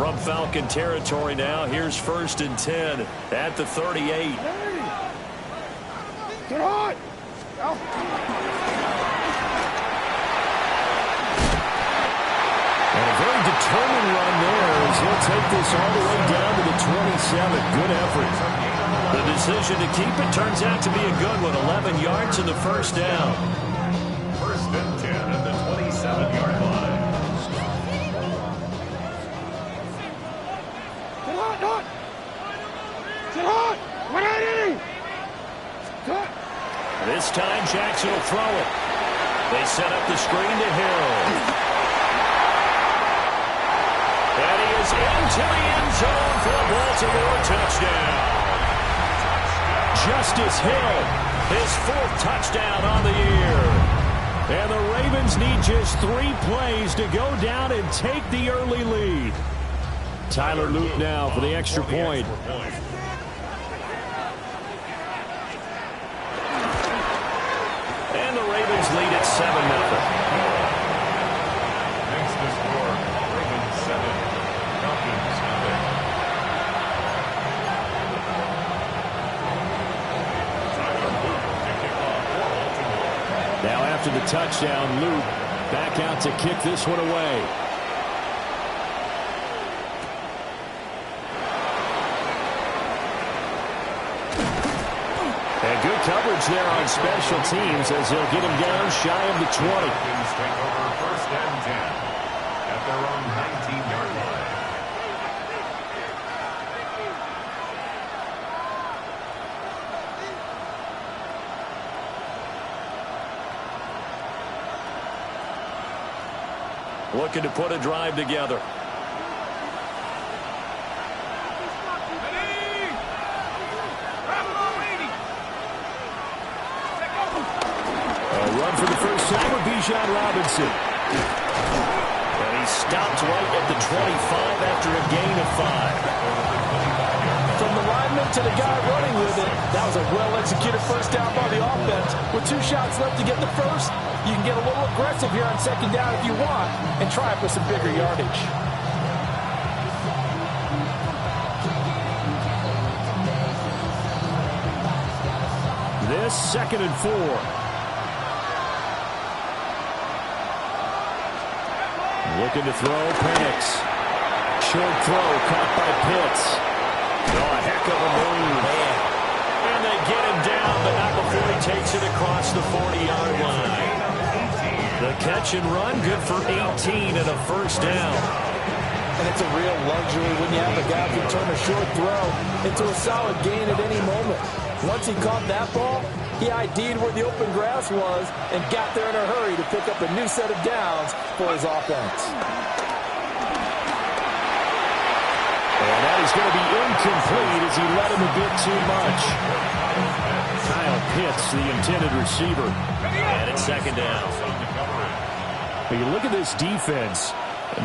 From Falcon territory now, here's 1st and 10 at the 38. Get hot! And a very determined run there as he'll take this all the way down to the 27. Good effort. The decision to keep it turns out to be a good one. 11 yards in the first down. 1st and 10 at the 27-yard line. Get hot, hot! Get hot! 180! Cut! This time Jackson will throw it. They set up the screen to Hill. And he is into the end zone for a Baltimore touchdown. Justice Hill, his 4th touchdown on the year. And the Ravens need just 3 plays to go down and take the early lead. Tyler Luke now for the extra point. And the Ravens lead at 7-0. Next to score, Ravens 7, Falcons 0. Now after the touchdown, Luke back out to kick this one away. And good coverage there on special teams as he'll get him down shy of the 20. Falcons take over 1st and 10 at their own 19-yard line. Looking to put a drive together. A run for the first time with Bijan Robinson. And he stopped right at the 25 after a gain of 5. From the lineman to the guy running with it, that was a well-executed first down by the offense. With 2 shots left to get the first, you can get a little aggressive here on 2nd down if you want and try for some bigger yardage. This 2nd and 4. Looking to throw, Penix. Short throw, caught by Pitts. Oh, a heck of a move. And they get him down, but not before he takes it across the 40-yard line. The catch and run, good for 18 and a first down. And it's a real luxury when you have a guy who can turn a short throw into a solid gain at any moment. Once he caught that ball, he ID'd where the open grass was and got there in a hurry to pick up a new set of downs for his offense. And that is going to be incomplete as he let him a bit too much. Kyle Pitts, the intended receiver. And it's 2nd down. But you look at this defense.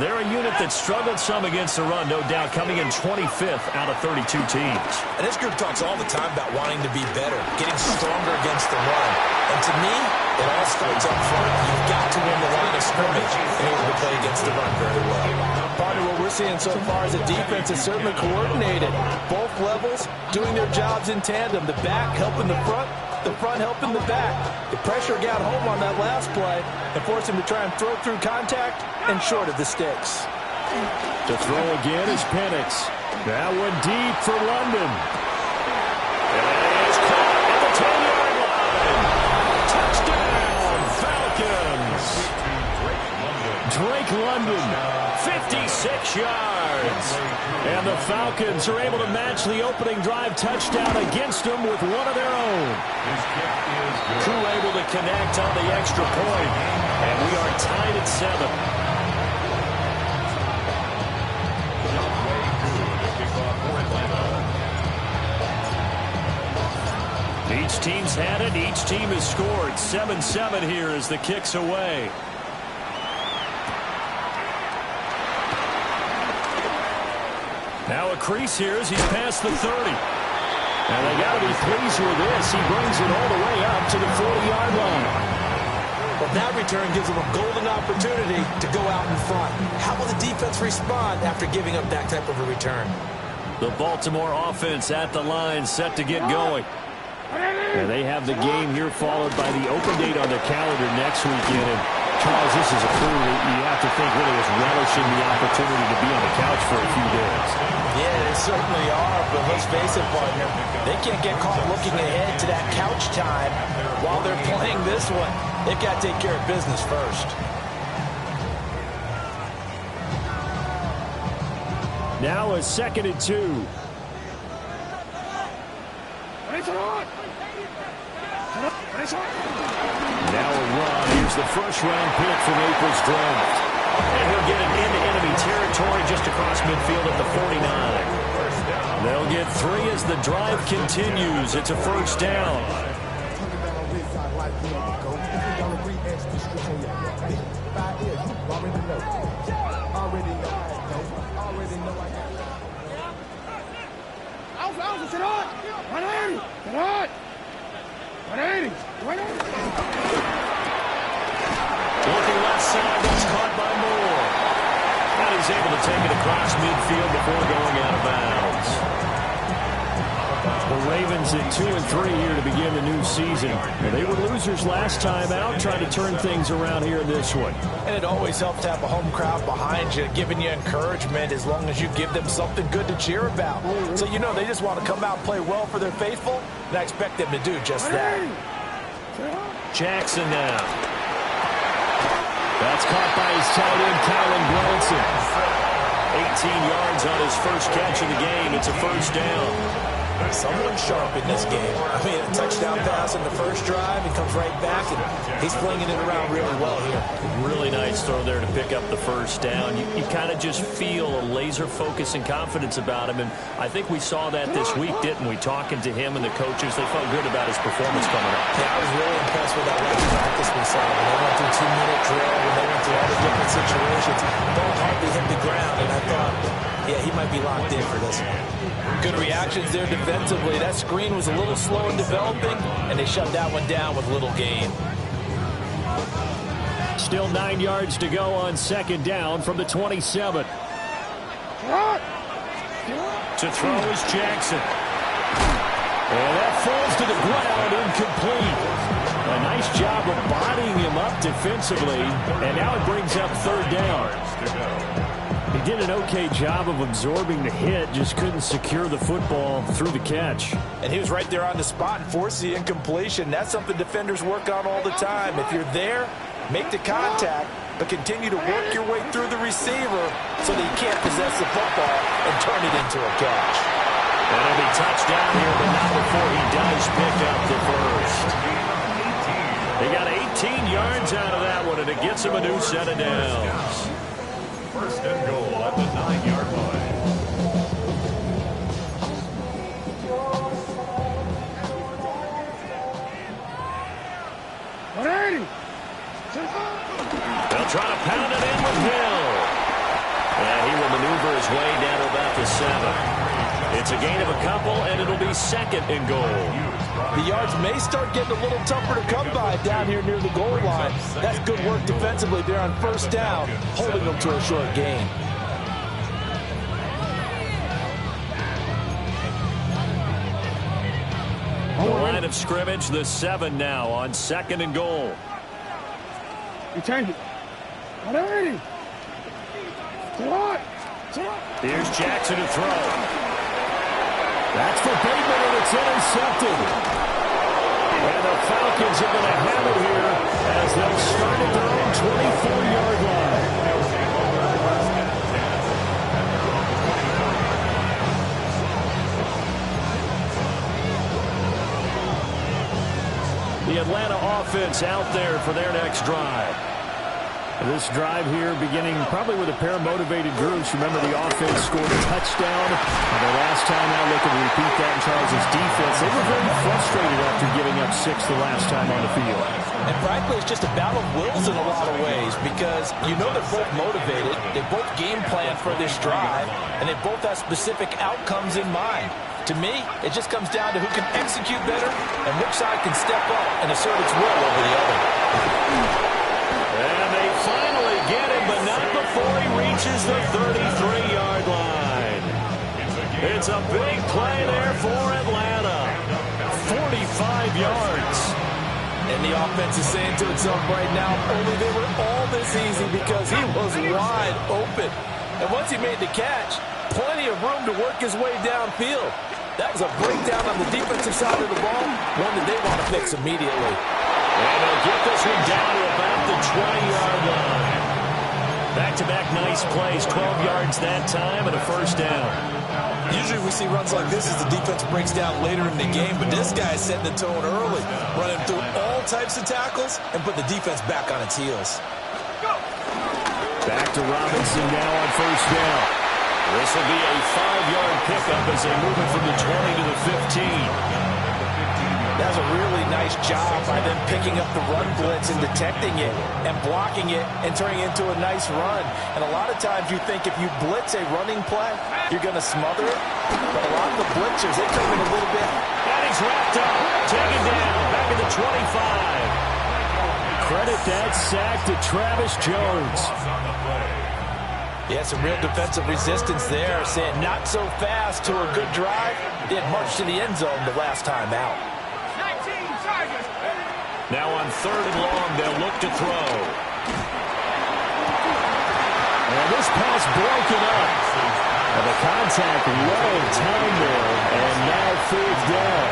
They're a unit that struggled some against the run, no doubt, coming in 25th out of 32 teams. And this group talks all the time about wanting to be better, getting stronger against the run. And to me, it all starts up front. You've got to win the line of scrimmage and able to play against the run very well. Part of what we're seeing so far is the defense is certainly coordinated. Both levels doing their jobs in tandem. The back helping the front helping the back. The pressure got home on that last play and forced him to try and throw through contact and short of the sticks. To throw again is Penix. That one deep for London. And it is caught at the 10-yard line. Touchdown, Falcons. Drake London, 56 yards. And the Falcons are able to match the opening drive touchdown against them with one of their own. Crew able to connect on the extra point. And we are tied at 7. Each team's had it. Each team has scored. 7-7 here as the kick's away. Now a crease here as he's past the 30. And they got to be pleased with this. He brings it all the way up to the 40-yard line. Well, and that return gives them a golden opportunity to go out in front. How will the defense respond after giving up that type of a return? The Baltimore offense at the line, set to get going. And they have the game here followed by the open date on their calendar next weekend. And Charles, this is a crew that you have to think really is relishing the opportunity to be on the couch for a few days. Yeah, they certainly are, but let's face it, partner, they can't get caught looking ahead to that couch time while they're playing this one. They've got to take care of business first. Now a 2nd and 2. Now a run. Here's the first-round pick from April's draft. And he'll get it into enemy territory just across midfield at the 49. They'll get 3 as the drive continues. It's a first down. Looking left side, that's caught by Moore. And he's able to take it across midfield before going out of bounds. The Ravens at 2 and 3 here to begin the new season. Well, they were losers last time out, trying to turn things around here in this one. And it always helps to have a home crowd behind you, giving you encouragement as long as you give them something good to cheer about. So you know they just want to come out and play well for their faithful, and I expect them to do just that. Jackson now. That's caught by his tight end, Kylan Granson. 18 yards on his first catch of the game. It's a first down. Someone sharp in this game. I mean, a touchdown pass in the first drive. He comes right back, and he's flinging it around really well here. Really nice throw there to pick up the first down. You kind of just feel a laser focus and confidence about him, and I think we saw that this week, didn't we? Talking to him and the coaches, they felt good about his performance coming up. Yeah, I was really impressed with that last practice we saw. When they went through 2-minute drill, when they went through all the different situations, ball hardly hit the ground, and I thought, yeah, he might be locked in for this one. Good reactions there defensively. That screen was a little slow in developing, and they shut that one down with little gain. Still 9 yards to go on 2nd down from the 27. To throw is Jackson. And that falls to the ground, incomplete. A nice job of bodying him up defensively, and now it brings up 3rd down. He did an okay job of absorbing the hit, just couldn't secure the football through the catch. And he was right there on the spot and forced the incompletion. That's something defenders work on all the time. If you're there, make the contact, but continue to work your way through the receiver so that you can't possess the football and turn it into a catch. And he'll be touched down here, but not before he does pick up the first. They got 18 yards out of that one, and it gets him a new set of downs. 1st and goal at the 9-yard line. They'll try to pound it in with Hill. And he will maneuver his way down to about the 7. It's a gain of a couple, and it'll be 2nd and goal. The yards may start getting a little tougher to come by down here near the goal line. That's good work defensively there on 1st down, holding them to a short gain. The line of scrimmage, the 7 now on 2nd and goal. Here's Jackson to throw. That's for Bateman, and it's intercepted. And the Falcons are going to have it here as they'll start at their own 24-yard line. The Atlanta offense out there for their next drive. This drive here beginning probably with a pair of motivated groups. Remember, the offense scored a touchdown. And the last time out, looking to repeat that in Charles' defense. They were very frustrated after giving up 6 the last time on the field. And frankly, it's just a battle of wills in a lot of ways because you know they're both motivated. They both game plan for this drive, and they both have specific outcomes in mind. To me, it just comes down to who can execute better and which side can step up and assert its will over the other. is the 33-yard line. It's a big play there for Atlanta. 45 yards. And the offense is saying to itself right now, only they were all this easy because he was wide open. And once he made the catch, plenty of room to work his way downfield. That was a breakdown on the defensive side of the ball, one that they want to fix immediately. And they'll get this one down to about the 20-yard line. Back-to-back nice plays, 12 yards that time and a first down. Usually we see runs like this as the defense breaks down later in the game, but this guy is setting the tone early, running through all types of tackles and put the defense back on its heels. Back to Robinson now on first down. This will be a 5-yard pickup as they move it from the 20 to the 15. That's a really nice job by them picking up the run blitz and detecting it and blocking it and turning it into a nice run. And a lot of times you think if you blitz a running play, you're going to smother it. But a lot of the blitzers, they come in a little bit. And he's wrapped up, taken down, back at the 25. Credit that sack to Travis Jones. Yeah, some real defensive resistance there, saying not so fast to a good drive. They had marched to the end zone the last time out. Now on 3rd and long, they'll look to throw. And this pass broken up. And the contact well in time there, and now 4th down.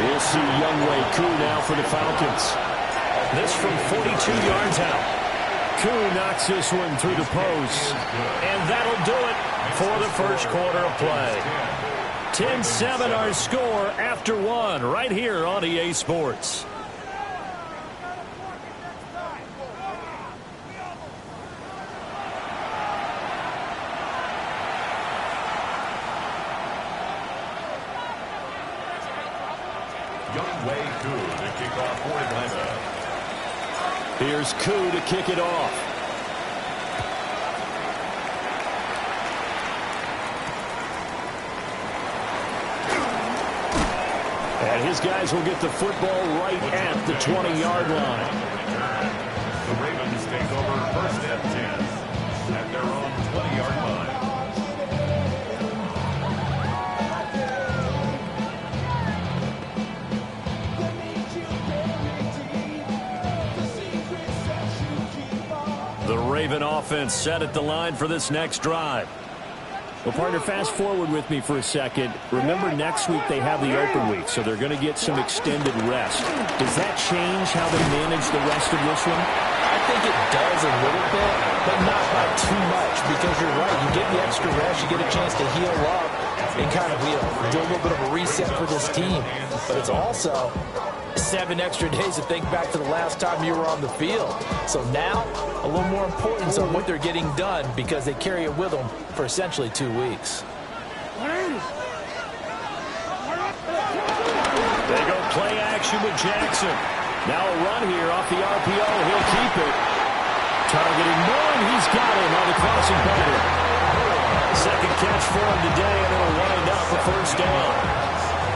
We'll see Younghoe Koo now for the Falcons. This from 42 yards out. Koo knocks this one through the post. And that'll do it for the first quarter of play. 10-7 our score after one right here on EA Sports. Younghoe Koo to kick off for Atlanta. Here's Koo to kick it off. And his guys will get the football right at the 20-yard line. The Ravens take over 1st and 10 at their own 20-yard line. The Raven offense set at the line for this next drive. Well, partner, fast forward with me for a second. Remember, next week they have the open week, so they're going to get some extended rest. Does that change how they manage the rest of this one? I think it does a little bit, but not by too much, because you're right. You get the extra rest, you get a chance to heal up and kind of do a little bit of a reset for this team. But it's also 7 extra days to think back to the last time you were on the field. So now, a little more importance on what they're getting done because they carry it with them for essentially 2 weeks. They go play action with Jackson. Now a run here off the RPO. He'll keep it. Targeting one. He's got him on the crossing pattern. Second catch for him today, and it'll wind up a first down.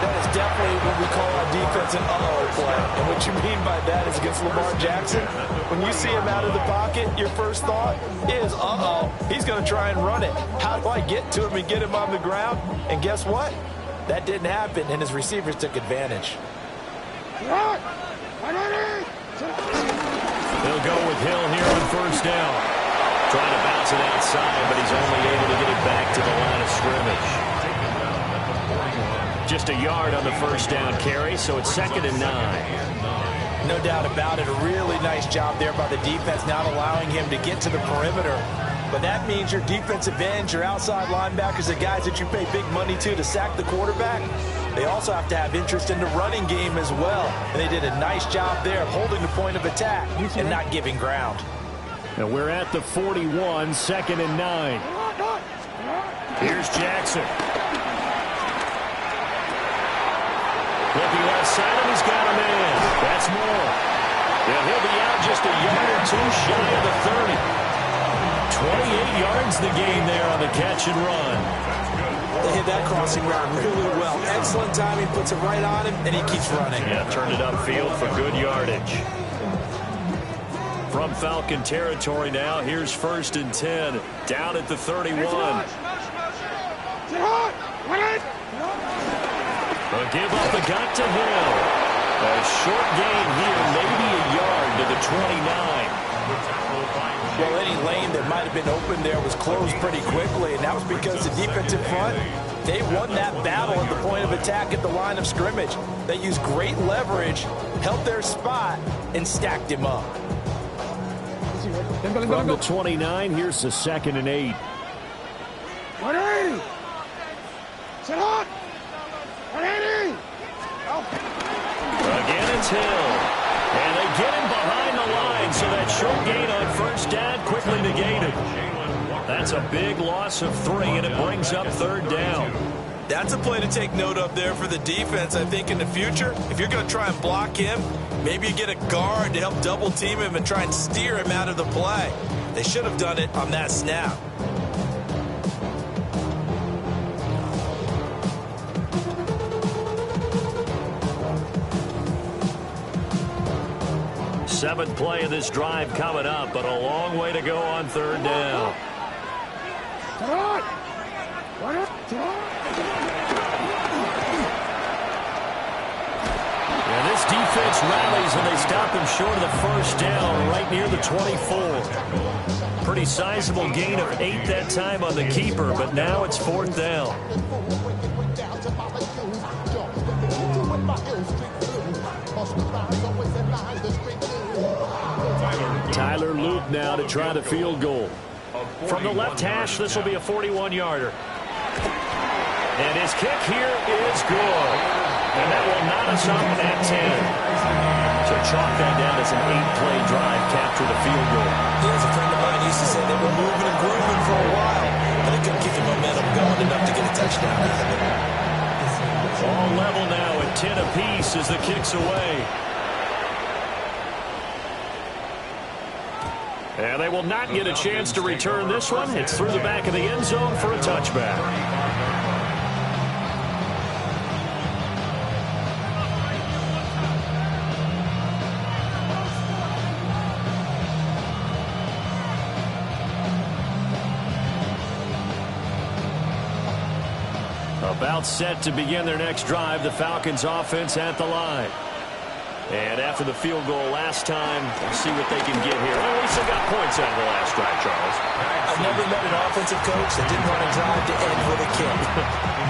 That is definitely what we call our defense an uh-oh play. And what you mean by that is against Lamar Jackson, when you see him out of the pocket, your first thought is, uh-oh, he's going to try and run it. How do I get to him and get him on the ground? And guess what? That didn't happen, and his receivers took advantage. They'll go with Hill here on first down. Trying to bounce it outside, but he's only able to get it back to the line of scrimmage. Just a yard on the first down carry, so it's 2nd and 9. No doubt about it. A really nice job there by the defense, not allowing him to get to the perimeter. But that means your defensive ends, your outside linebackers, the guys that you pay big money to sack the quarterback, they also have to have interest in the running game as well. And they did a nice job there of holding the point of attack and not giving ground. And we're at the 41, 2nd and 9. Here's Jackson. Looking left side, and he's got a man. That's Moore. And he'll be out just a yard or two shy of the 30. 28 yards the gain there on the catch and run. They hit that crossing route really well. Excellent timing, puts it right on him, and he keeps running. Yeah, turned it upfield for good yardage. From Falcon territory now, here's 1st and 10. Down at the 31. A give up the got to Hill. A short gain here, maybe a yard to the 29. Well, any lane that might have been open there was closed pretty quickly, and that was because the defensive front, they won that battle at the point of attack at the line of scrimmage. They used great leverage, held their spot, and stacked him up. From the 29, here's the 2nd and 8. 180. Sit hot. 180. Again, it's Hill. And they get him behind the line, so that short gain on 1st down quickly negated. That's a big loss of 3, and it brings up 3rd down. That's a play to take note of there for the defense. I think in the future, if you're going to try and block him, maybe you get a guard to help double team him and try and steer him out of the play. They should have done it on that snap. Seventh play of this drive coming up, but a long way to go on 3rd down. And this defense rallies, and they stop him short of the 1st down right near the 24. Pretty sizable gain of 8 that time on the keeper, but now it's 4th down. Tyler Luke now to try the field goal. From the left hash, this will be a 41-yarder. And his kick here is good. And that will knot us up at 10. So chalk that down as an 8-play drive, capture the field goal. Yeah, as a friend of mine used to say, they were moving and grooving for a while, but they couldn't keep the momentum going enough to get a touchdown out of it. All level now at 10 apiece as the kick's away. And they will not get a chance to return this one. It's through the back of the end zone for a touchback. About set to begin their next drive, the Falcons offense at the line. And after the field goal last time, we'll see what they can get here. Well, at least they got points out of the last drive, Charles. I've never met an offensive coach that didn't want to drive to end with a kick.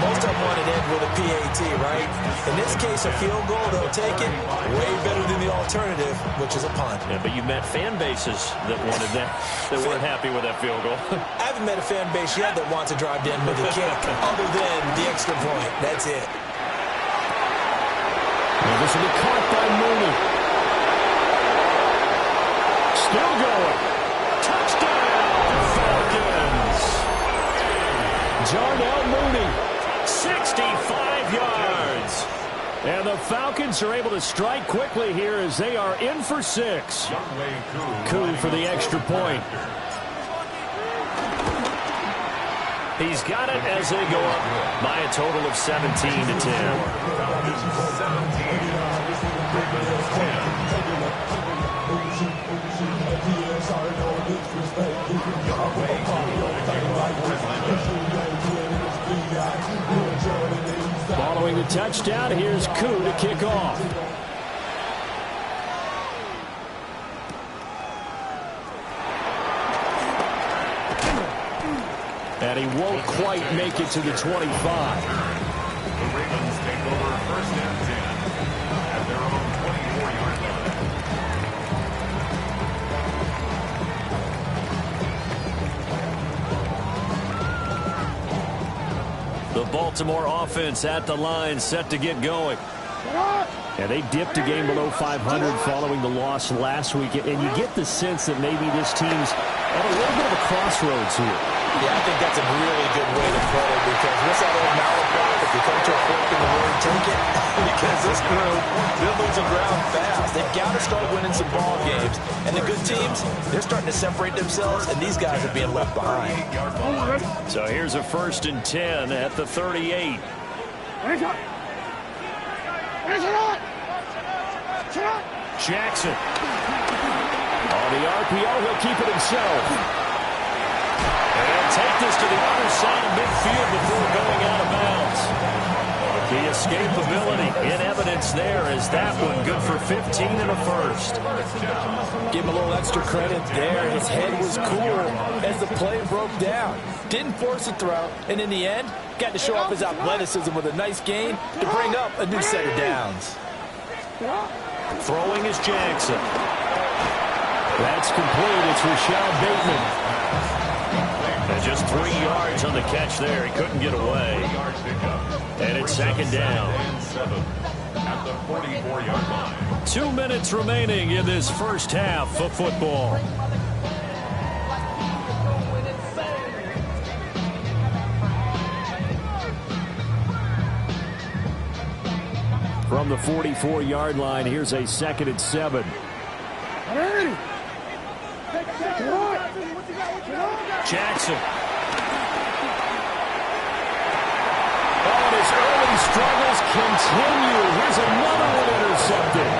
Most of them want to end with a PAT, right? In this case, a field goal, they'll take it. Way better than the alternative, which is a punt. Yeah, but you met fan bases that wanted that, that weren't happy with that field goal. I haven't met a fan base yet that wants to drive to end with a kick, other than the extra point. That's it. And this will be caught by Mooney. Still going. Touchdown, Falcons. Jarnell Mooney, 65 yards. And the Falcons are able to strike quickly here as they are in for 6. Koo for the extra point. He's got it as they go up by a total of 17 to 10. Following the touchdown, here's Koo to kick off. And he won't quite make it to the 25. The Ravens take over 1st and 10 at their own 24-yard line. The Baltimore offense at the line, set to get going. And they dipped a game below 500 following the loss last week. And you get the sense that maybe this team's at a little bit of a crossroads here. Yeah, I think that's a really good way to put it, because what's that old malachi? If you come to a fork in the road, take it. Because this group, they're losing ground fast. They've got to start winning some ball games. And the good teams, they're starting to separate themselves, and these guys are being left behind. So here's a 1st and 10 at the 38. Jackson. On the RPO, he'll keep it himself. And take this to the other side of midfield before going out of bounds. The escapability in evidence there as that one good for 15 in the first. Give him a little extra credit there. His head was cool as the play broke down. Didn't force a throw, and in the end, got to show off his athleticism with a nice gain to bring up a new set of downs. Throwing is Jackson. That's complete. It's Rashad Bateman. And just 3 yards on the catch there. He couldn't get away. And it's second down. At the 44-yard line. 2 minutes remaining in this first half of football. From the 44-yard line, here's a 2nd and 7. Jackson. Oh, his early struggles continue. Here's another one intercepted.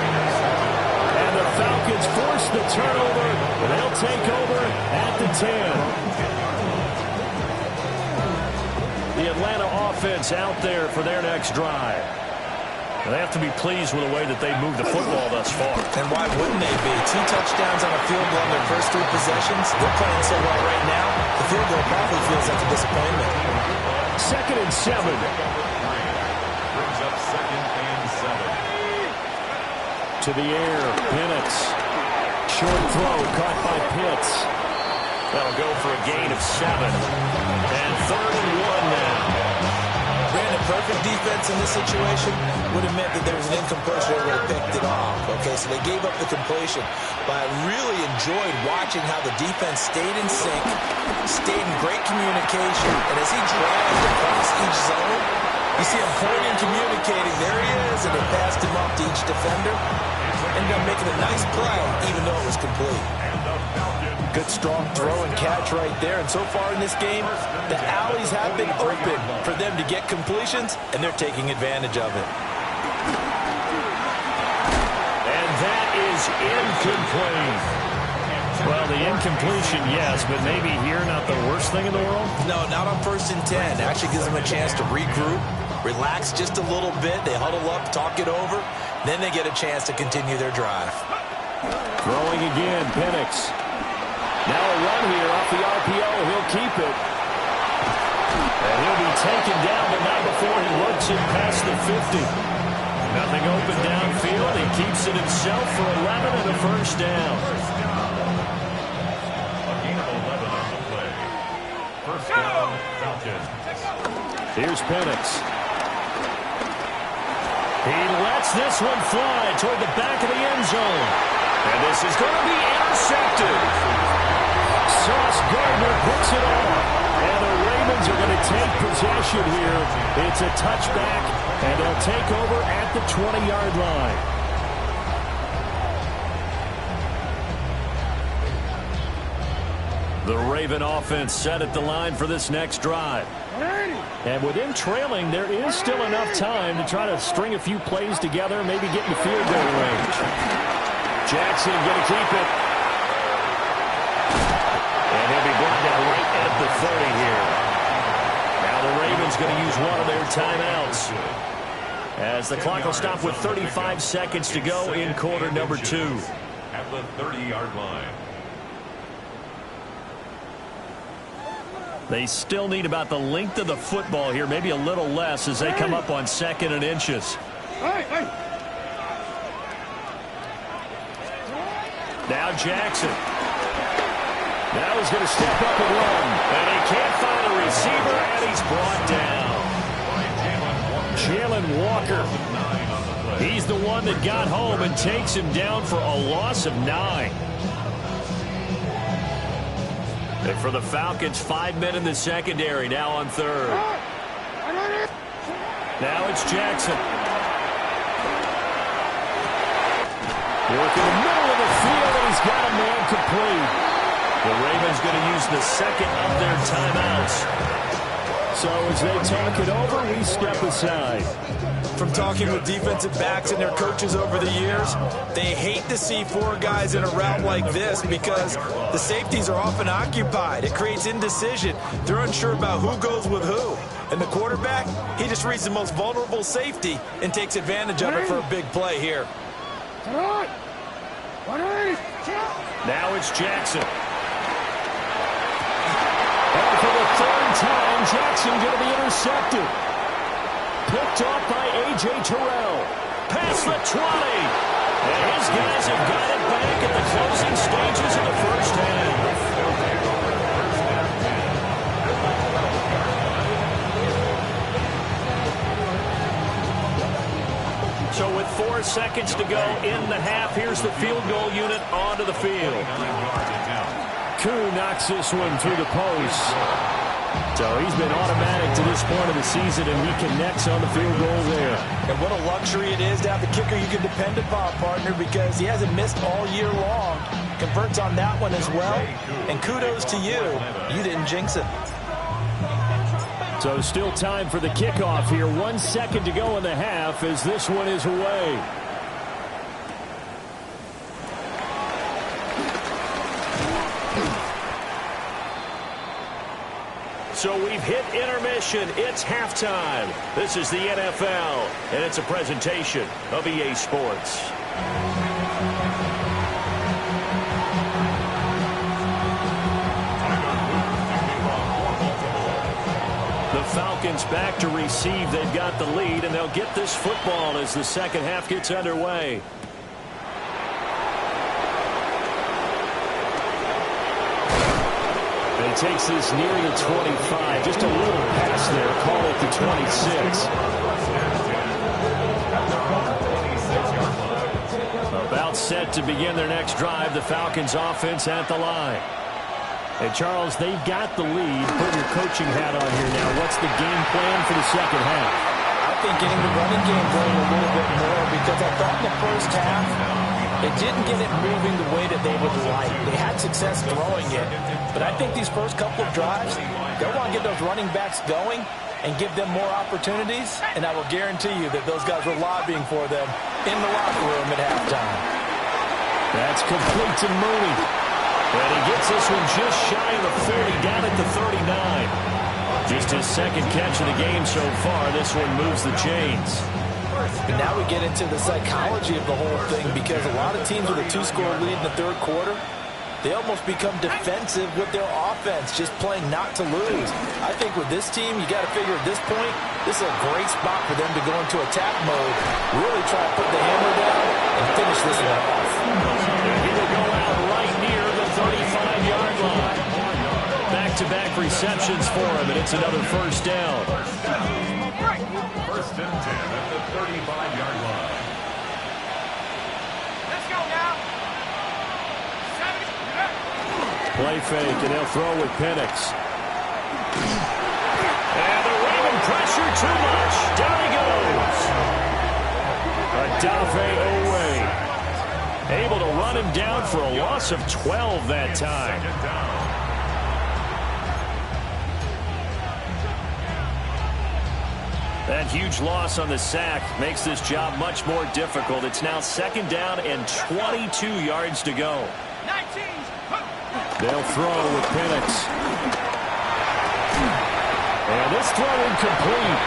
And the Falcons force the turnover. They'll take over at the 10. The Atlanta offense out there for their next drive. They have to be pleased with the way that they moved the football thus far. And why wouldn't they be? 2 touchdowns on a field goal on their first 3 possessions. They're playing so well right now, the field goal probably feels like a disappointment. 2nd and 7. Brings up 2nd and 7. To the air, Penix. Short throw caught by Pitts. That'll go for a gain of 7. And 3rd and 1 now. Brandon, perfect defense in this situation would have meant that there was an incompletion. They would have picked it off. Okay, so they gave up the completion. But I really enjoyed watching how the defense stayed in sync, stayed in great communication, and as he dragged across each zone, you see him pointing, communicating. There he is, and they passed him up to each defender. Ended up making a nice play, even though it was complete. Good strong throw and catch right there. And so far in this game, the alleys have been open for them to get completions, and they're taking advantage of it. And that is incomplete. Well, the incompletion, yes, but maybe here not the worst thing in the world? No, not on 1st and 10. Actually gives them a chance to regroup, relax just a little bit. They huddle up, talk it over. Then they get a chance to continue their drive. Throwing again, Penix. Now a run here off the RPO. He'll keep it. And he'll be taken down, but not before he works it past the 50. Nothing open downfield. He keeps it himself for 11 and a first down. A gain of 11 on the play. First down, Falcons. Here's Penix. He lets this one fly toward the back of the end zone. And this is going to be intercepted. Sauce Gardner puts it on. And the Ravens are going to take possession here. It's a touchback, and they'll take over at the 20-yard line. The Raven offense set at the line for this next drive. And with them trailing, there is still enough time to try to string a few plays together, maybe get in the field goal range. Jackson going to keep it. And he'll be brought down right at the 30 here. Now the Ravens going to use one of their timeouts, as the clock will stop with 35 seconds to go in quarter number 2. At the 30-yard line. They still need about the length of the football here, maybe a little less as they come up on 2nd and inches. Now Jackson. Now he's going to step up and run. And he can't find a receiver, and he's brought down. Jalen Walker. He's the one that got home and takes him down for a loss of 9. And for the Falcons, 5 men in the secondary, now on 3rd. Now it's Jackson. Working the middle of the field, and he's got a man complete. The Ravens going to use the second of their timeouts. So as they talk it over, we step aside. From talking with defensive backs and their coaches over the years, they hate to see four guys in a route like this because the safeties are often occupied. It creates indecision. They're unsure about who goes with who. And the quarterback, he just reads the most vulnerable safety and takes advantage of it for a big play here. Now it's Jackson. And for the third time, Jackson going to be intercepted. Picked off by A.J. Terrell. Past the 20. And his guys have got it back at the closing stages of the first half. So with 4 seconds to go in the half, here's the field goal unit onto the field. Koo knocks this one through the post. So he's been automatic to this point of the season, and he connects on the field goal there. And what a luxury it is to have the kicker you can depend upon, partner, because he hasn't missed all year long. Converts on that one as well. And kudos to you. You didn't jinx it. So still time for the kickoff here. 1 second to go in the half as this one is away. So we've hit intermission. It's halftime. This is the NFL, and it's a presentation of EA Sports. The Falcons back to receive. They've got the lead, and they'll get this football as the second half gets underway. Takes this near the 25. Just a little pass there. Call it the 26. About set to begin their next drive. The Falcons offense at the line. And Charles, they've got the lead. Put your coaching hat on here now. What's the game plan for the second half? I think getting the running game going a little bit more because I thought in the first half it didn't get it moving the way that they would like. They had success throwing it. But I think these first couple of drives, they'll want to get those running backs going and give them more opportunities. And I will guarantee you that those guys were lobbying for them in the locker room at halftime. That's complete to Mooney. And he gets this one just shy of the 40, down at the 39. Just his second catch of the game so far. This one moves the chains. And now we get into the psychology of the whole thing because a lot of teams with a 2-score lead in the third quarter, they almost become defensive with their offense, just playing not to lose. I think with this team, you got to figure at this point, this is a great spot for them to go into attack mode, really try to put the hammer down and finish this one off. He will go out right near the 35-yard line. Back-to-back receptions for him, and it's another first down. First and 10 at the 35-yard line. Let's go now. Play fake, and they'll throw with Penix. And the Raven pressure too much. Down he goes. Adafe away. Able to run him down for a loss of 12 that time. Second down. That huge loss on the sack makes this job much more difficult. It's now second down and 22 yards to go. 19. They'll throw with Penix. And this throw incomplete.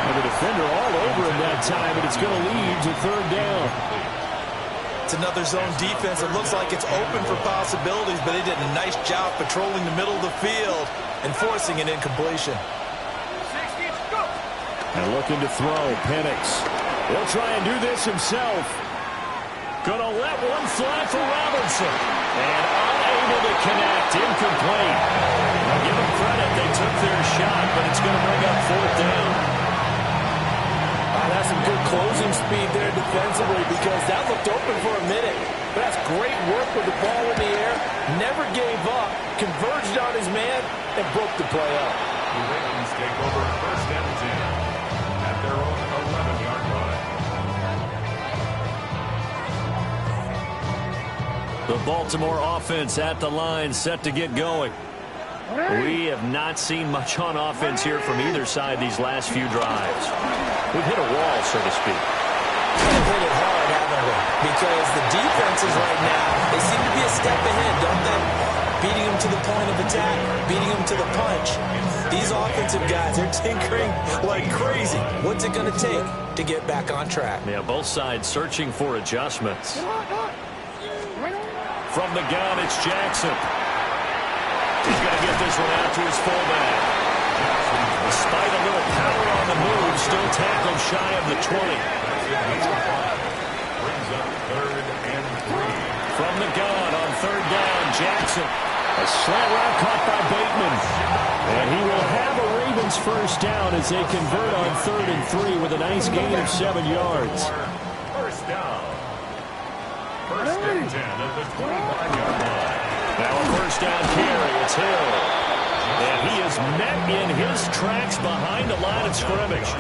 And the defender all over him that time, but it's going to lead to third down. It's another zone defense. It looks like it's open for possibilities, but they did a nice job patrolling the middle of the field and forcing an incompletion. And looking to throw, Penix. He'll try and do this himself. Gonna let one fly for Robinson. And unable to connect, incomplete. I'll give them credit, they took their shot, but it's gonna bring up fourth down. That's some good closing speed there defensively because that looked open for a minute. But that's great work with the ball in the air. Never gave up, converged on his man, and broke the play up. The Ravens take over first and 10 at their own 11-yard line. The Baltimore offense at the line, set to get going. We have not seen much on offense here from either side these last few drives. We've hit a wall, so to speak. They've hit it hard, haven't we? Because the defenses right now, they seem to be a step ahead, don't they? Beating them to the point of attack, beating them to the punch. These offensive guys are tinkering like crazy. What's it going to take to get back on track? Yeah, both sides searching for adjustments. From the gun, it's Jackson. He's going to get this one out to his fullback. Despite a little power on the move, still tackled shy of the 20. Brings up 3rd and 3. From the gun on 3rd down, Jackson. A slant route caught by Bateman. And he will have a Ravens first down as they convert on 3rd and 3 with a nice gain of 7 yards. First down. 1st and 10 at the 25-yard line. Now a first down carry. It's Hill. And he is met in his tracks behind the line of scrimmage.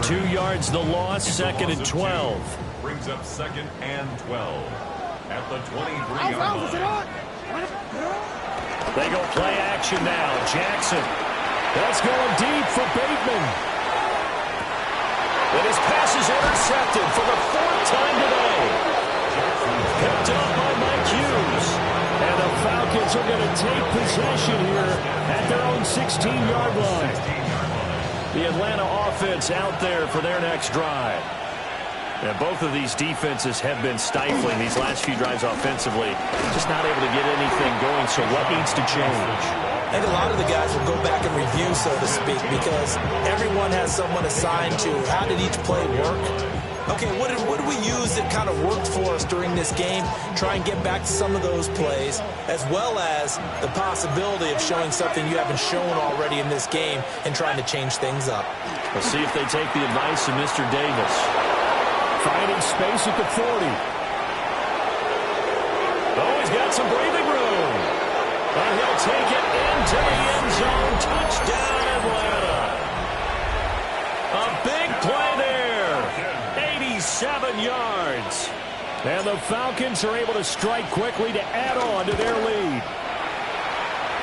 2 yards the loss, 2nd and 12. Brings up 2nd and 12 at the 23-yard line. They go play action now. Jackson. That's going deep for Bateman. And his pass is intercepted for the 4th time today. Picked up by Mike Hughes. And the Falcons are going to take possession here at their own 16-yard line. The Atlanta offense out there for their next drive. And both of these defenses have been stifling these last few drives offensively. Just not able to get anything going, so what needs to change? I think a lot of the guys will go back and review, so to speak, because everyone has someone assigned to how did each play work. Okay, what did we use that kind of worked for us during this game? Try and get back to some of those plays, as well as the possibility of showing something you haven't shown already in this game and trying to change things up. We'll see if they take the advice of Mr. Davis. Finding space at the 40. Oh, he's got some breathing room. And he'll take it into the end zone. Touchdown, Atlanta. A big play there. 87 yards. And the Falcons are able to strike quickly to add on to their lead.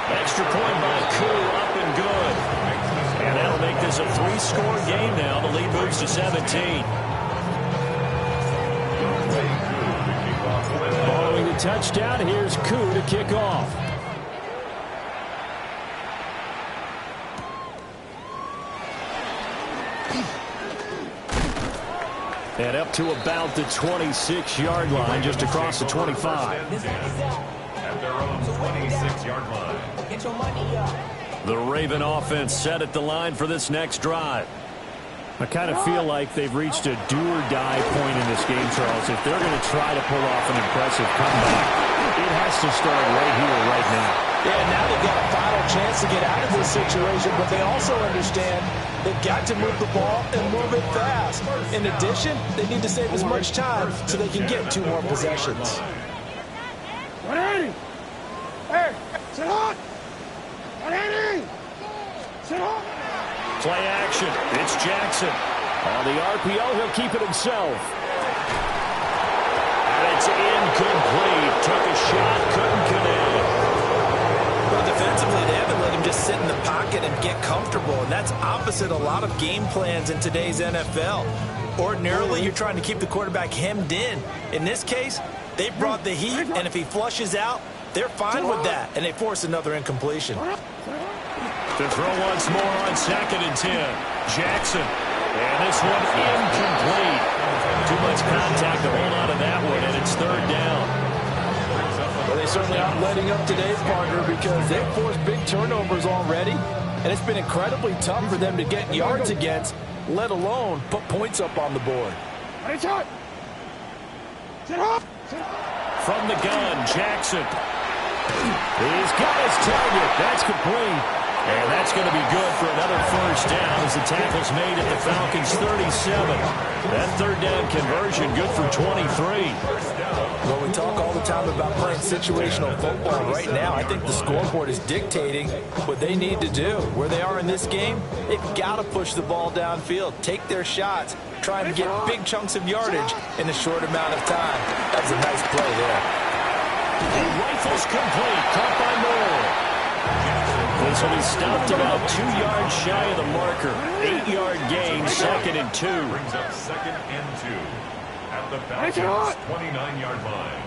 Extra point by Koo, up and good. And that'll make this a 3-score game now. The lead moves to 17. Following the touchdown, here's Koo to kick off. And up to about the 26-yard line, just across the 25. At their own 26-yard line. Get your money up. The Raven offense set at the line for this next drive. I kind of feel like they've reached a do-or-die point in this game, Charles. If they're going to try to pull off an impressive comeback, it has to start right here, right now. Yeah, now they've got a final chance to get out of this situation, but they also understand they've got to move the ball and move it fast. In addition, they need to save as much time so they can get 2 more possessions. 180! Hey, sit on! 180! Sit on! Play action. It's Jackson. On the RPO, he'll keep it himself. And it's incomplete. Took a shot, couldn't connect. Well, defensively, they haven't let him just sit in the pocket and get comfortable, and that's opposite a lot of game plans in today's NFL. Ordinarily, you're trying to keep the quarterback hemmed in. In this case, they brought the heat, and if he flushes out, they're fine with that, and they force another incompletion. To throw once more on 2nd and 10. Jackson. And this one incomplete. Too much contact to hold on to that one, and it's 3rd down. Well, they certainly aren't letting up today's partner because they've forced big turnovers already, and it's been incredibly tough for them to get yards against, let alone put points up on the board. Sit on! Sit on! From the gun, Jackson. He's got his target. That's complete. And that's going to be good for another first down as the tackle's made at the Falcons' 37. That 3rd down conversion good for 23. Well, we talk all the time about playing situational football. Right now, I think the scoreboard is dictating what they need to do. Where they are in this game, they've got to push the ball downfield, take their shots, try and get big chunks of yardage in a short amount of time. That was a nice play there. The rifle's complete, caught by Moore. This will be stopped about 2 yards shy of the marker. 8-yard gain, 2nd and 2. Brings up 2nd and 2 at the Falcons' 29-yard line.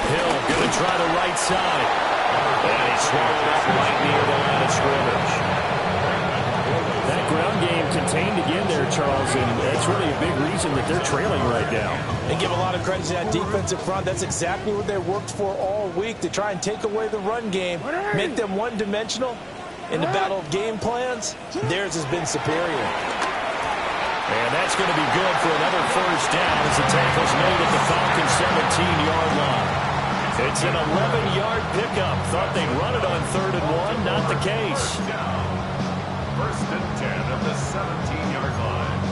Hill going to try the right side. And he swallowed up right near the line of scrimmage. That ground game contained again there, Charles, and that's really a big reason that they're trailing right now. They give a lot of credit to that defensive front. That's exactly what they worked for all week, to try and take away the run game, make them one-dimensional. In the battle of game plans, theirs has been superior. And that's going to be good for another first down as the tackle's made at the Falcons' 17-yard line. It's an 11-yard pickup. Thought they'd run it on 3rd and 1. Not the case. First and 10 at the 17-yard line.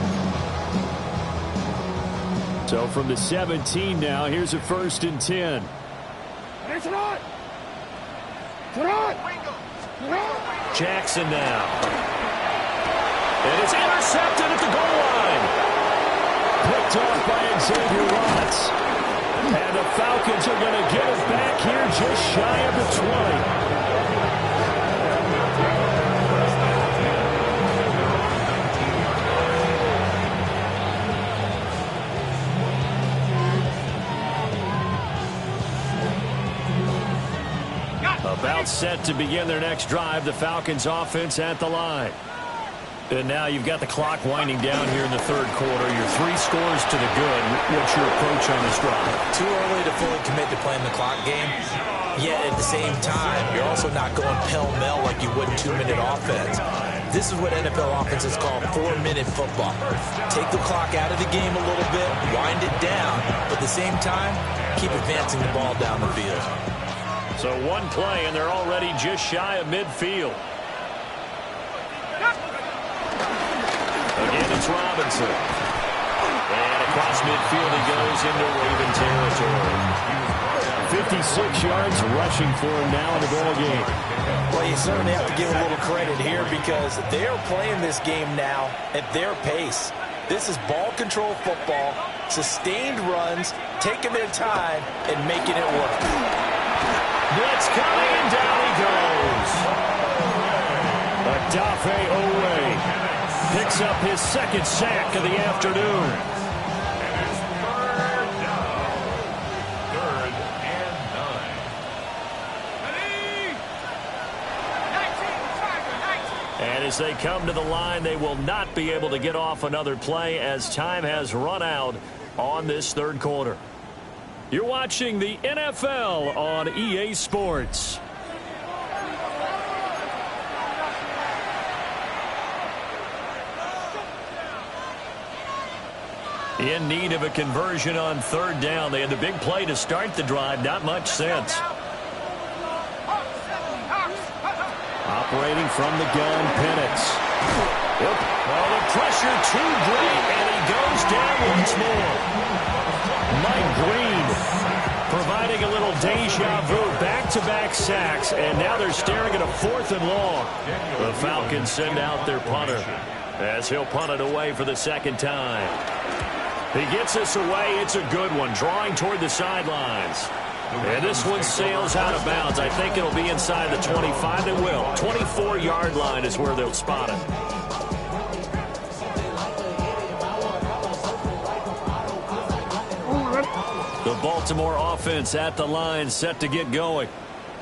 So from the 17 now, here's a 1st and 10. Jackson now. And it's intercepted at the goal line. Picked off by Xavier Watts. And the Falcons are going to get it back here just shy of the 20. About set to begin their next drive, the Falcons offense at the line. And now you've got the clock winding down here in the 3rd quarter. You're 3 scores to the good. What's your approach on this drive? Too early to fully commit to playing the clock game. Yet at the same time, you're also not going pell-mell like you would in 2-minute offense. This is what NFL offenses call 4-minute football. Take the clock out of the game a little bit, wind it down, but at the same time, keep advancing the ball down the field. So one play, and they're already just shy of midfield. Again, it's Robinson. And across midfield he goes into Raven territory. 56 yards rushing for him now in the ball game. Well, you certainly have to give a little credit here because they're playing this game now at their pace. This is ball control football, sustained runs, taking their time, and making it work. Blitz coming, and down he goes. Adafe Owe picks up his 2nd sack of the afternoon. And it's 3rd down. 3rd and 9. And as they come to the line, they will not be able to get off another play as time has run out on this 3rd quarter. You're watching the NFL on EA Sports. In need of a conversion on 3rd down. They had the big play to start the drive. Not much sense. Operating from the gun, Penix. Yep. Well, the pressure too great, and he goes down once more. Mike Green providing a little deja vu. Back-to-back sacks, and now they're staring at a 4th and long. The Falcons send out their punter as he'll punt it away for the 2nd time. He gets this away. It's a good one, drawing toward the sidelines. And this one sails out of bounds. I think it'll be inside the 25. It will. 24-yard line is where they'll spot it. The Baltimore offense at the line, set to get going.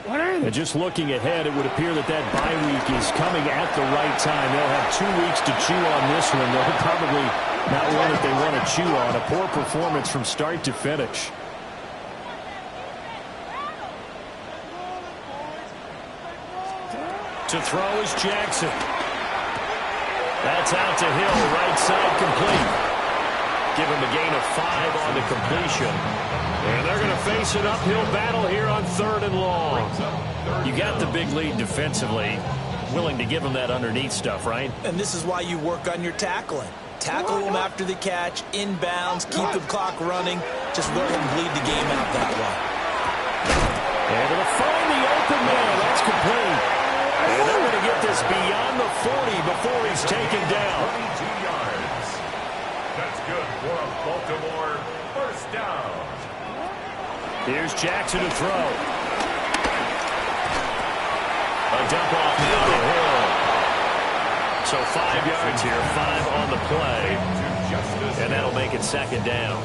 And just looking ahead, it would appear that that bye week is coming at the right time. They'll have 2 weeks to chew on this one. They'll probably not one that they want to chew on. A poor performance from start to finish. To throw is Jackson. That's out to Hill, right side complete. Give him a gain of 5 on the completion. And they're going to face an uphill battle here on 3rd and long. You got the big lead defensively. Willing to give them that underneath stuff, right? And this is why you work on your tackling. Tackle them after the catch, inbounds, keep the clock running. Just let them bleed the game out that way. Able to find the open man. That's complete. And they're going to get this beyond the 40 before he's taken down. 22 yards. That's good for a Baltimore first down. Here's Jackson to throw. So 5 yards here, 5 on the play. And that'll make it second down.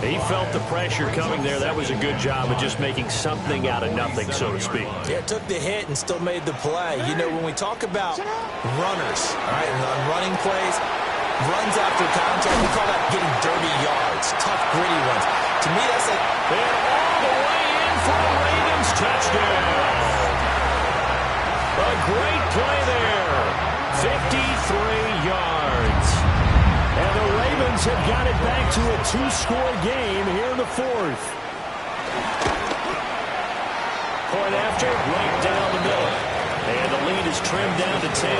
He felt the pressure coming there. That was a good job of just making something out of nothing, so to speak. Yeah, took the hit and still made the play. You know, when we talk about runners, all right, and on running plays, runs after contact, we call that getting dirty yards, tough, gritty runs. To me, that's like... And all the way in for a Ravens touchdown. A great play there. 53 yards. And the Ravens have got it back to a 2-score game here in the fourth. Point after, right down the middle. And the lead is trimmed down to 10.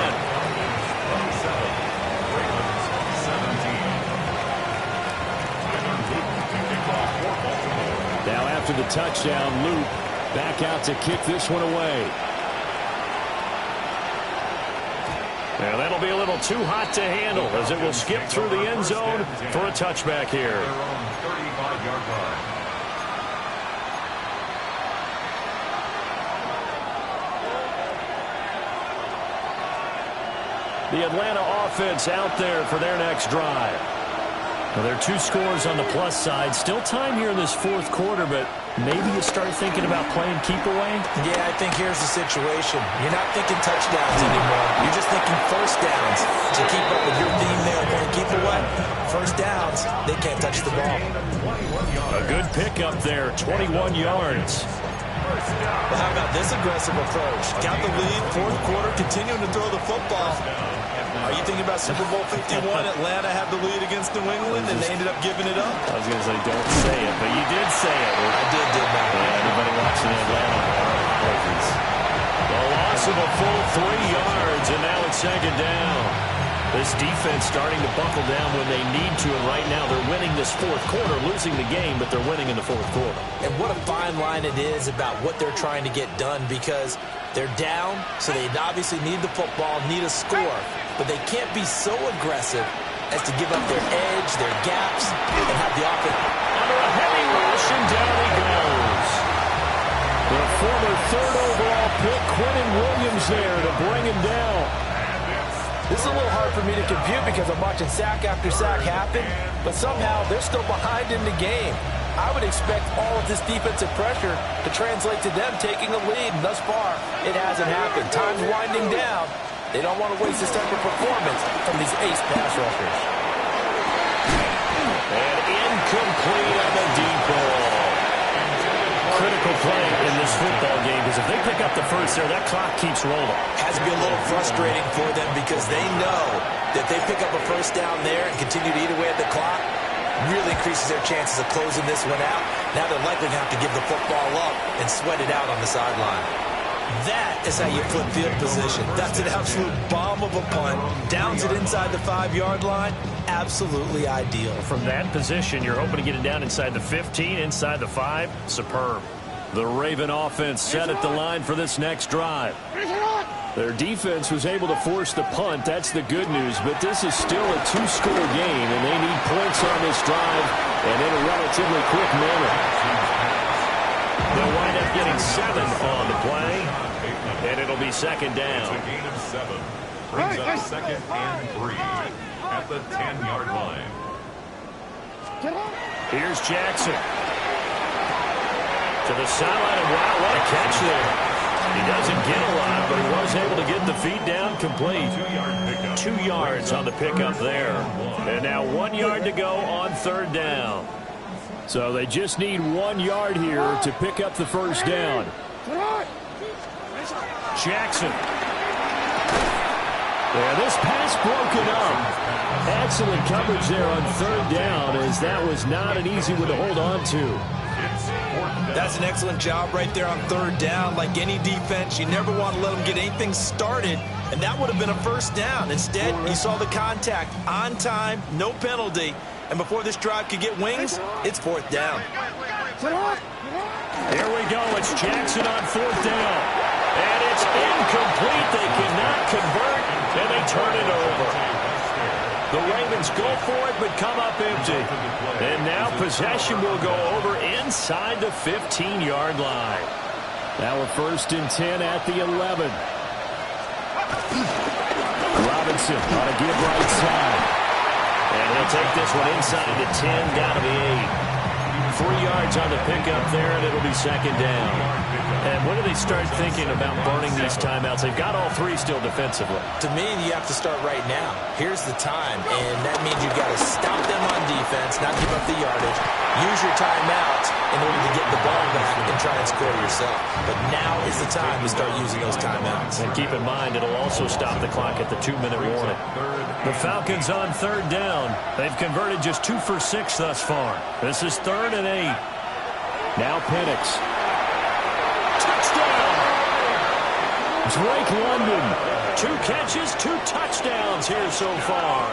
Now after the touchdown, Luke back out to kick this one away. And that'll be a little too hot to handle as it will skip through the end zone for a touchback here. The Atlanta offense out there for their next drive. Well, there are 2 scores on the plus side. Still time here in this fourth quarter, but maybe you start thinking about playing keep away? Yeah, I think here's the situation. You're not thinking touchdowns anymore. You're just thinking first downs. To keep up with your theme there, playing keep away, first downs, they can't touch the ball. A good pickup there, 21 yards. Well, how about this aggressive approach? Got the lead, fourth quarter, continuing to throw the football. Are you thinking about Super Bowl 51? Atlanta had the lead against New England, and they ended up giving it up? I was going to say, don't say it, but you did say it. I did, didn't I? Yeah, everybody watching Atlanta. The loss of a full 3 yards, and now it's second down. This defense starting to buckle down when they need to, and right now they're winning this fourth quarter, losing the game, but they're winning in the fourth quarter. And what a fine line it is about what they're trying to get done, because they're down, so they obviously need the football, need a score, but they can't be so aggressive as to give up their edge, their gaps, and have the offense. Under a heavy rush, and down he goes. The former 3rd overall pick, Quentin Williams there to bring him down. This is a little hard for me to compute because I'm watching sack after sack happen, but somehow they're still behind in the game. I would expect all of this defensive pressure to translate to them taking a lead, and thus far, it hasn't happened. Time's winding down. They don't want to waste this type of performance from these ace pass rushers. And incomplete on the deep ball. Critical play in this football game, because if they pick up the first there, that clock keeps rolling. Has to be a little frustrating for them because they know that they pick up a first down there and continue to eat away at the clock, really increases their chances of closing this one out. Now they're likely going to have to give the football up and sweat it out on the sideline. That is how you flip field position. That's an absolute bomb of a punt. Downs it inside the 5-yard line. Absolutely ideal. From that position, you're hoping to get it down inside the 15, inside the 5. Superb. The Raven offense set at the line for this next drive. Their defense was able to force the punt. That's the good news, but this is still a 2-score game, and they need points on this drive and in a relatively quick manner. They'll wind up getting 7 on the play, and it'll be second down. It's a gain of 7. Brings up second and 3 at the 10-yard line. Here's Jackson. To the sideline, and wow, what a catch there. He doesn't get a lot, but he was able to get the feet down complete. 2 yards on the pickup there. And now 1 yard to go on third down. So they just need 1 yard here to pick up the first down. Jackson. Yeah, this pass broken up. Excellent coverage there on third down, as that was not an easy one to hold on to. That's an excellent job right there on third down. Like any defense, you never want to let them get anything started, and that would have been a first down. Instead, you saw the contact on time, no penalty, and before this drive could get wings, it's fourth down. Here we go. It's Jackson on fourth down, and it's incomplete. They cannot convert, and they turn it over. The Ravens go for it, but come up empty. And now possession will go over inside the 15-yard line. Now a 1st and 10 at the 11. Robinson on a give right side. And he'll take this one inside the 10, down to the 8. 3 yards on the pickup there, and it'll be second down. And when do they start thinking about burning these timeouts? They've got all 3 still defensively. To me, you have to start right now. Here's the time, and that means you've got to stop them on defense, not give up the yardage. Use your timeouts in order to get the ball back and try and score yourself. But now is the time to start using those timeouts. And keep in mind, it'll also stop the clock at the 2-minute warning. The Falcons on third down. They've converted just 2 for 6 thus far. This is 3rd and 8. Now Penix. Touchdown! Drake London. 2 catches, 2 touchdowns here so far.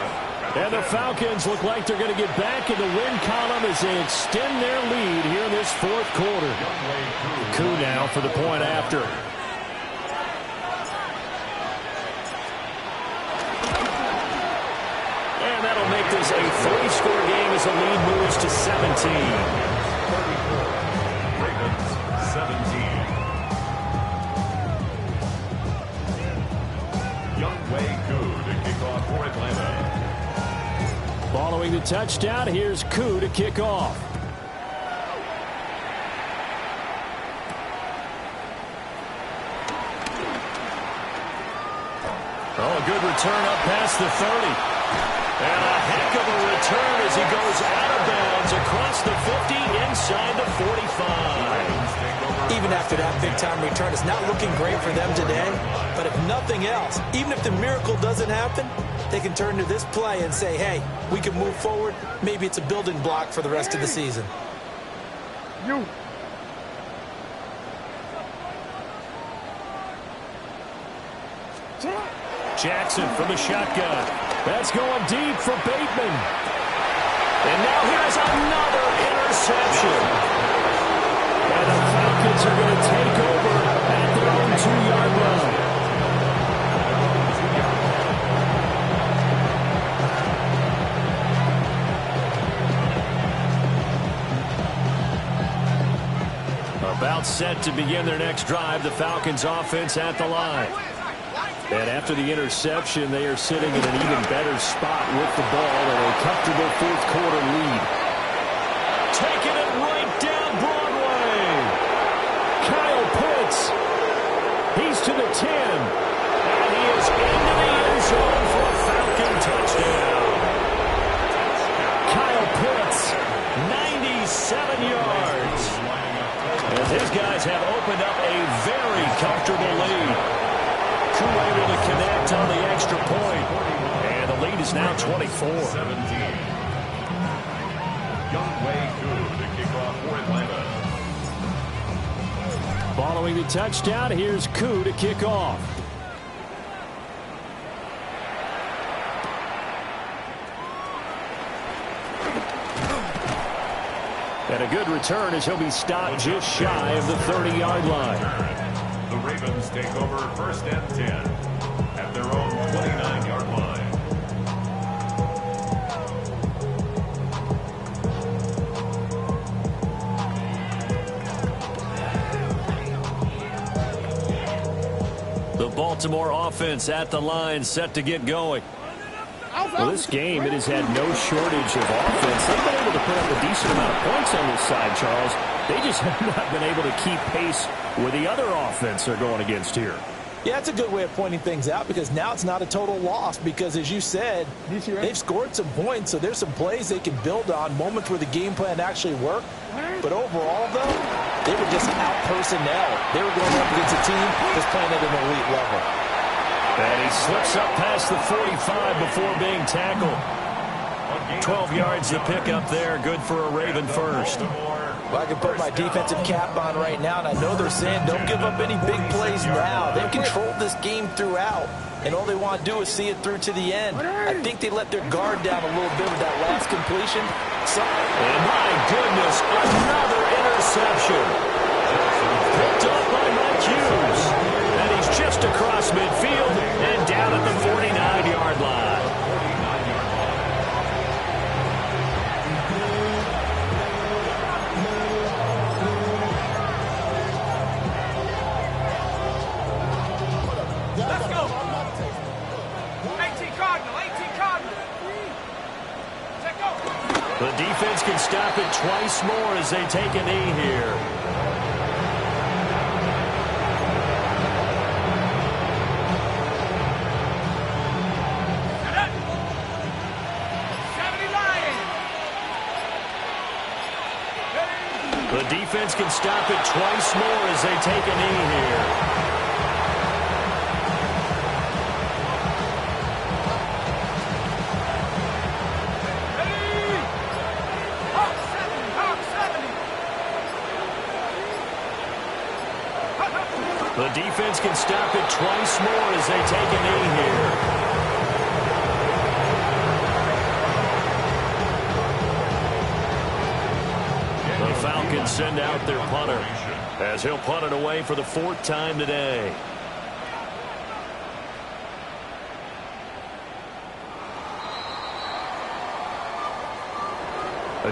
And the Falcons look like they're going to get back in the win column as they extend their lead here in this 4th quarter. Koo now for the point after. And that'll make this a 3-score game as the lead moves to 17. 34. Ravens 17. Younghoe Koo to kick off for Atlanta. Following the touchdown, here's Koo to kick off. Oh, a good return up past the 30. And a heck of a return as he goes out of bounds across the 50 inside the 45. Even after that big-time return, it's not looking great for them today. But if nothing else, even if the miracle doesn't happen, they can turn to this play and say, hey, we can move forward. Maybe it's a building block for the rest of the season. You. Jackson from the shotgun. That's going deep for Bateman. And now here's another interception. And the Falcons are going to take over at their own 2-yard line. About set to begin their next drive, the Falcons offense at the line. And after the interception, they are sitting in an even better spot with the ball in a comfortable 4th quarter lead. Taking it right down Broadway. Kyle Pitts. He's to the 10. And he is into the end zone for a Falcon touchdown. Kyle Pitts, 97 yards. As his guys have opened up a very comfortable lead. Koo able to connect on the extra point. And the lead is now 24. 17. Younghoe Koo to kick off for Atlanta. Following the touchdown, here's Koo to kick off. And a good return as he'll be stopped just shy of the 30-yard line. The Ravens take over 1st and 10 at their own 29-yard line. The Baltimore offense at the line set to get going. Well, this game, it has had no shortage of offense. They've been able to put up a decent amount of points on this side, Charles. They just have not been able to keep pace with the other offense they're going against here. Yeah, it's a good way of pointing things out because now it's not a total loss because, as you said, they've scored some points, so there's some plays they can build on, moments where the game plan actually worked. But overall, though, they were just out-personnel. They were going up against a team that's playing at an elite level. And he slips up past the 45 before being tackled. 12 yards to pick up there. Good for a Raven first. Well, I can put my defensive cap on right now, and I know they're saying don't give up any big plays now. They've controlled this game throughout, and all they want to do is see it through to the end. I think they let their guard down a little bit with that last completion. And my goodness, another interception. Picked up by Mike Hughes. And he's just across midfield and down at the 49-yard line. The defense can stop it twice more as they take a knee here. The defense can stop it twice more as they take a knee here. The defense can stop it twice more as they take a knee here. The Falcons send out their punter as he'll punt it away for the 4th time today.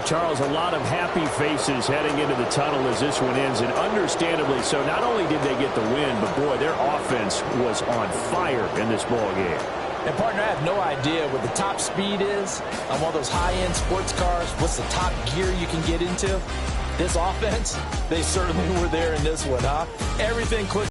Charles, a lot of happy faces heading into the tunnel as this one ends, and understandably so. Not only did they get the win, but, boy, their offense was on fire in this ball game. And, partner, I have no idea what the top speed is on one of those high-end sports cars. What's the top gear you can get into? This offense, they certainly were there in this one, huh? Everything clicked.